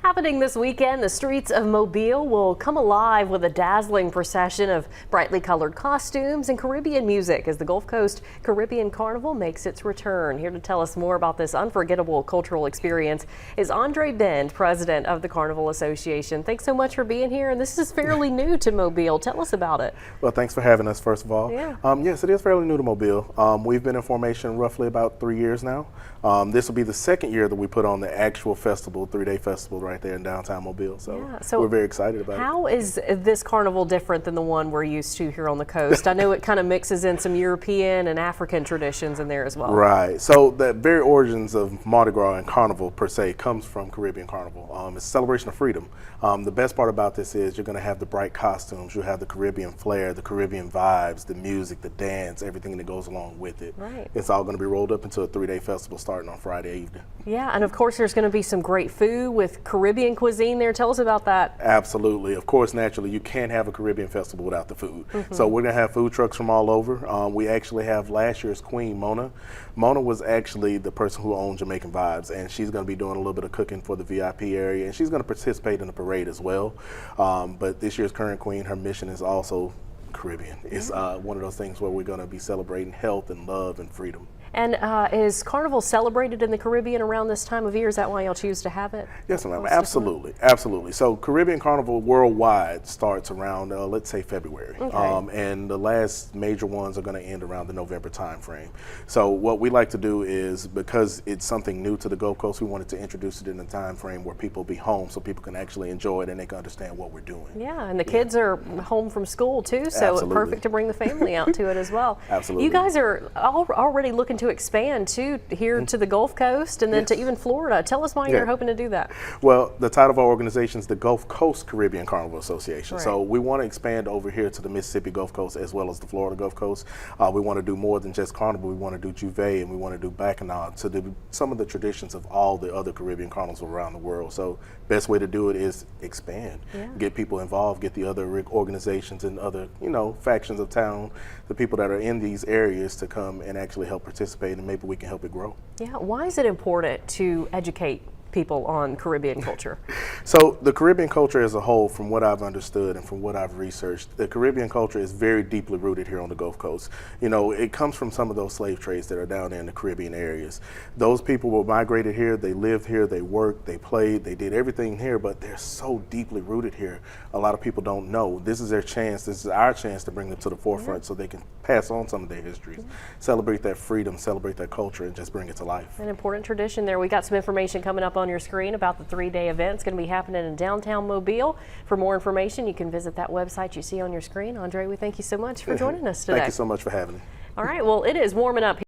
Happening this weekend, the streets of Mobile will come alive with a dazzling procession of brightly colored costumes and Caribbean music as the Gulf Coast Caribbean Carnival makes its return. Here to tell us more about this unforgettable cultural experience is Andre Bend, president of the Carnival Association. Thanks so much for being here, and this is fairly new to Mobile. Tell us about it. Well, thanks for having us, first of all. Yeah. Yes, it is fairly new to Mobile. We've been in formation roughly about 3 years now. This will be the second year that we put on the actual festival, 3-day festival right there in downtown Mobile. So we're very excited about it. How is this carnival different than the one we're used to here on the coast? I know it kind of mixes in some European and African traditions in there as well. Right. So the very origins of Mardi Gras and Carnival per se comes from Caribbean Carnival. It's a celebration of freedom. The best part about this is you're going to have the bright costumes, you'll have the Caribbean flair, the Caribbean vibes, the music, the dance, everything that goes along with it. Right. It's all going to be rolled up into a 3-day festival starting on Friday evening. Yeah, and of course there's going to be some great food with Caribbean cuisine there. Tell us about that. Absolutely. Of course, naturally, you can't have a Caribbean festival without the food. So we're going to have food trucks from all over. We actually have last year's queen, Mona. Mona was actually the person who owned Jamaican Vibes, and she's going to be doing a little bit of cooking for the VIP area, and she's going to participate in the parade as well. But this year's current queen, her mission is also Caribbean. It's one of those things where we're going to be celebrating health and love and freedom. And is Carnival celebrated in the Caribbean around this time of year? Is that why y'all choose to have it? Yes, ma'am. Absolutely. Absolutely. So Caribbean Carnival worldwide starts around, let's say, February. Okay. And the last major ones are going to end around the November time frame. So what we like to do is, because it's something new to the Gulf Coast, we wanted to introduce it in a time frame where people be home so people can actually enjoy it and they can understand what we're doing. Yeah, and the kids are home from school too, so Absolutely. perfect to bring the family out to it as well. Absolutely. You guys are already looking to expand too here to the Gulf Coast and then to even Florida. Tell us why you're hoping to do that. Well, the title of our organization is the Gulf Coast Caribbean Carnival Association. Right. So we want to expand over here to the Mississippi Gulf Coast as well as the Florida Gulf Coast. We want to do more than just Carnival. We want to do Juve and we want to do Bacchanal, to do some of the traditions of all the other Caribbean carnivals around the world. So best way to do it is expand, get people involved, get the other organizations and other, factions of town, the people that are in these areas to come and actually help participate, and maybe we can help it grow. Yeah, why is it important to educate people on Caribbean culture? So the Caribbean culture as a whole, from what I've understood and from what I've researched, the Caribbean culture is very deeply rooted here on the Gulf Coast. It comes from some of those slave trades that are down there in the Caribbean areas. Those people were migrated here, they lived here, they worked, they played, they did everything here, but they're so deeply rooted here. A lot of people don't know. This is their chance, this is our chance to bring them to the forefront so they can pass on some of their histories, celebrate that freedom, celebrate that culture, and just bring it to life. An important tradition there. We got some information coming up on your screen about the 3-day event. It's going to be happening in downtown Mobile. For more information, you can visit that website you see on your screen. Andre, we thank you so much for joining us today. Thank you so much for having me. All right, well, it is warming up.